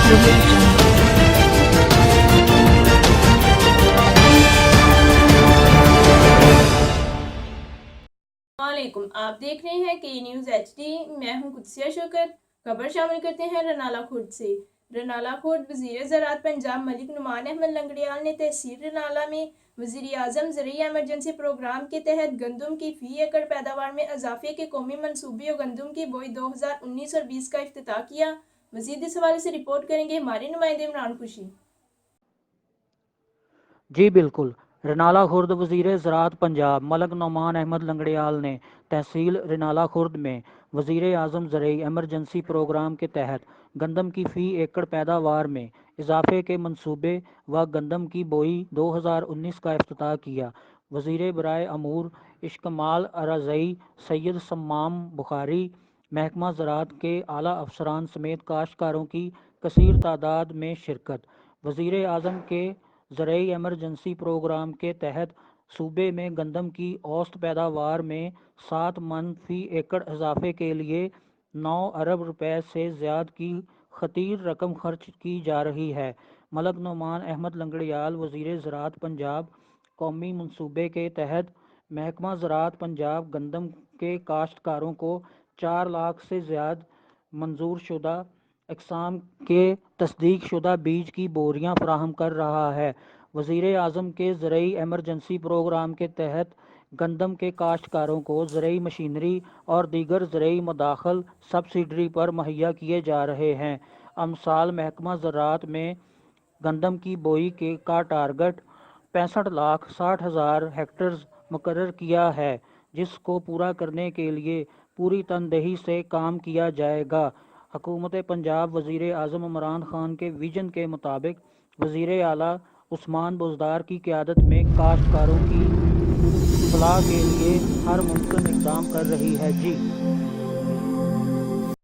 audio jungle. वालेकुम, आप देख रहे हैं के न्यूज़ HD। मैं हूं कुदसिया शौकत। खबर शामिल करते हैं रनाला खुर्द से। रनाला खुर्द वज़ीर ज़राअत पंजाब मलिक नुमान अहमद लंगड़ियाल ने तहसील रनाला में वज़ीर आज़म ज़रूरी एमरजेंसी प्रोग्राम के तहत गंदम की फ़ी एकड़ पैदावार में इजाफे के कौमी मनसूबे और गंदम की बोई 2019 और 20 का इफ्तिताह किया। मज़ीद इस हवाले से रिपोर्ट करेंगे हमारे नुमाइंदे इमरान खुशी। जी बिल्कुल। रनाला खुर्द वज़ीर ज़राअत पंजाब मलिक नुमान अहमद लंगड़ियाल ने तहसील रनाला खुर्द में वज़ीर आज़म ज़रूरी एमरजेंसी प्रोग्राम के तहत गंदम की फ़ी एकड़ पैदावार में इजाफे के मंसूबे व गंदम की बोई 2019 का इफ्तिताह किया। वज़ीर बराए अमूर इश्कमाल अराज़ई सैयद सम्माम बुखारी, महकमा ज़राअत के आला अफसरान समेत काश्तकारों की कसीर तादाद में शिरकत। वज़ीर आज़म के ज़रूरी एमरजेंसी प्रोग्राम के तहत सूबे में गंदम की औसत पैदावार में 7 मन फ़ी एकड़ इजाफे के लिए 9 अरब रुपए से ज़्यादा की खतीर रकम खर्च की जा रही है। मलिक नुमान अहमद लंगड़ियाल वज़ीर ज़राअत पंजाब कौमी मनसूबे के तहत महकमा ज़राअत पंजाब गंदम के काश्तकारों को 4 लाख से ज़्यादा मंजूर शुदा अक़साम के तस्दीक शुदा बीज की बोरियां फराहम कर रहा है। वज़ीर आज़म के ज़रूरी एमरजेंसी प्रोग्राम के तहत गंदम के काश्तकारों को ज़रूरी मशीनरी और दीगर ज़रूरी मदाखल सब्सिडरी पर मुहैया किए जा रहे हैं। अमसाल महकमा ज़राअत में गंदम की बोई का टारगेट 65,60,000 हेक्टेयर मुकर्रर किया है, जिसको पूरा करने के लिए पूरी तनदेही से काम किया जाएगा। हुकूमत पंजाब वज़ीर आज़म इमरान खान के विजन के मुताबिक वज़ीर आला उस्मान बुज़दार की क़यादत में काश्तकारों की फलाह के लिए हर मुमकिन इक़दाम कर रही है। जी।